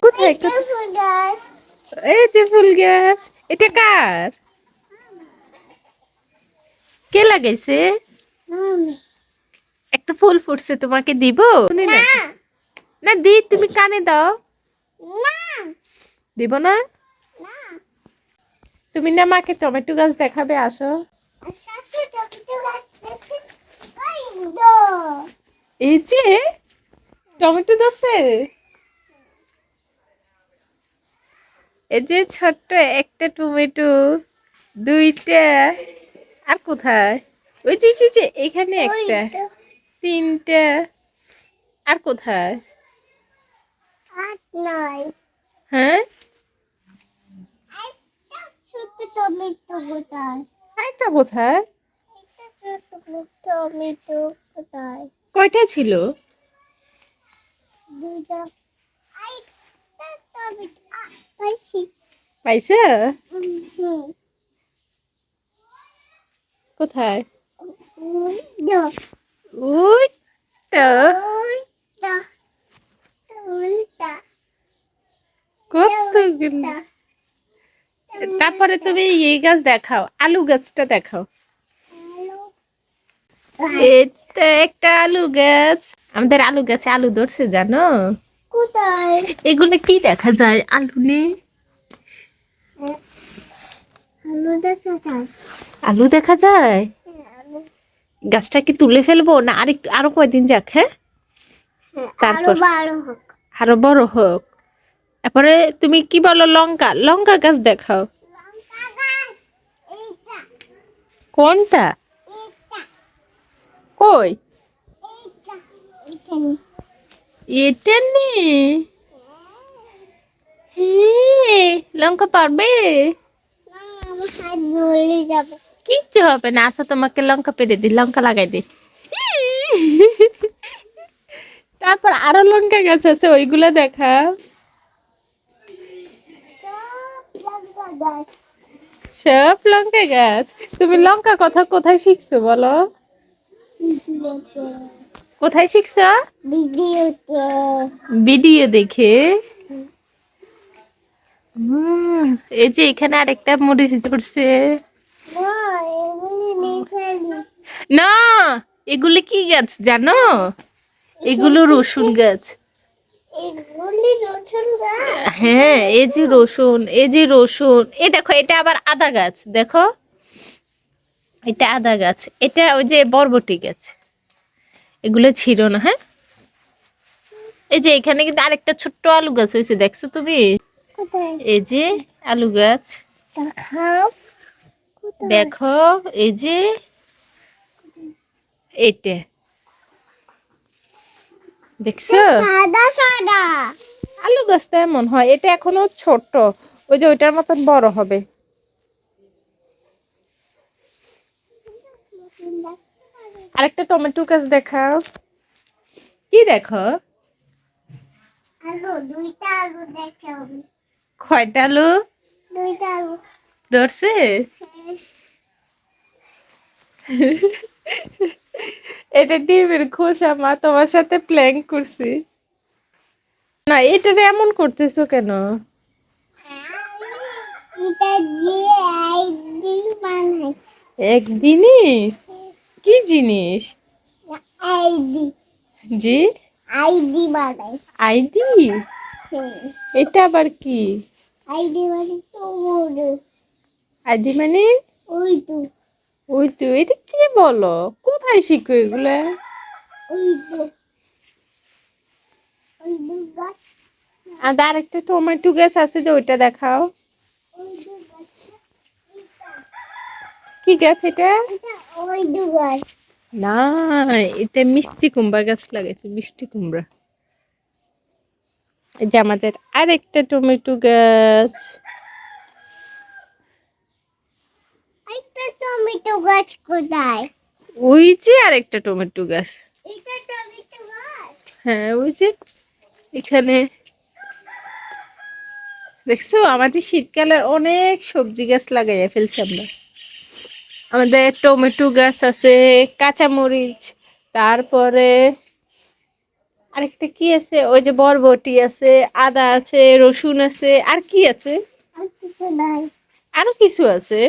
কোথায় এই যে ফুল গাছ, এটা কার? কে লাগাইছে? একটা ফুল ফুটছে, তোমাকে দিব? না দি, তুমি কানে দাও। দিব না? তুমি না মাকে টমেটো গাছ দেখাবে, আসো। এই যে টমেটো ধরছে, এই যে ছোট্ট একটা টমেটো, দুইটা, আর কোথায়? ওই যে এখানে একটা, তিনটা, আর কোথায়? হ্যাঁ, একটা কোথায়? কয়টা ছিল? পাইছে? কোথায়? ওই তো, কতগুলো। তারপরে তুমি এই গাছ দেখাও, আলু গাছটা দেখাও। এটা একটা আলু গাছ, আমাদের আলু গাছে আলু ধরছে, জানো? কোথায়? এগুলো কি দেখা যায়? আলু নেই, আলু দেখা যায়। গাছটা কি তুলে ফেলবো না আরেকটু, আরো কয়দিন যাক? হ্যাঁ, তারপর আরো বড় হোক। তারপরে তুমি কি বলো, লঙ্কা, লঙ্কা গাছ দেখাও। কোনটা? কই? এটা নেই। লঙ্কা পারবে? কিচ্ছু হবে না, আচ্ছা তোমাকে লঙ্কা পেরে দি, লঙ্কা লাগাই দি। তারপর আরো লঙ্কা গাছ আছে, ওইগুলা দেখা। সব লঙ্কা গাছ। তুমি লঙ্কা কথা কোথায় শিখছো বলো? কোথায় শিখছো? ভিডিও দেখে। এই যে এখানে আরেকটা মরিচ ধরছে। না, এগুলো কি গাছ জানো? এগুলো রসুন গাছ। হ্যাঁ, এই যে রসুন, এই যে রসুন, এই দেখো, এটা আবার আদা গাছ, দেখো এটা আদা গাছ, এটা ওই যে বরবটি গাছ। এগুলো ছিল না। হ্যাঁ, এই যে এখানে কিন্তু আরেকটা ছোট্ট আলু গাছ হয়েছে, দেখছো তুমি? এই যে আলু গাছ দেখো, এই যে এটা দেখছো? আলু গাছটা এমন হয়, এটা এখনো ছোট, ওই যে ওইটার মতন বড় হবে। আরেকটা টমেটো গাছ দেখাও। কি দেখো? কয়টা আলু ধরছে? এটা ডিমের খোসা, মা তোমার সাথে প্ল্যান করছি না। এটা এমন করতেছো কেন? এক জিনিস? কি জিনিস? জি, আইডি। এটা আবার কি? আইডি মানে? ওই তো, এটা কি বলো? কোথায় শিখো এগুলা? আর আরেকটা টমেটো গাছ আছে, যে ওইটা দেখাও। কি গাছ এটা? না, এটা মিষ্টি কুমড়া গাছ লাগাইছে, মিষ্টি কুমড়া। এই যে আমাদের আরেকটা টমেটো গাছ। কোথায়? ওই যে আরেকটা টমেটো গাছ। হ্যাঁ, ওই যে এখানে দেখছো, আমাদের শীতকালের অনেক সবজি গাছ লাগাইয়া ফেলছি আমরা। আমাদের টমেটো গাছ আছে, কাঁচামরিচ, তারপরে আরেকটা কি আছে? ওই যে বরবটি আছে, আদা আছে, রসুন আছে, আর কি আছে? আর কিছু নাই। আরো কিছু আছে।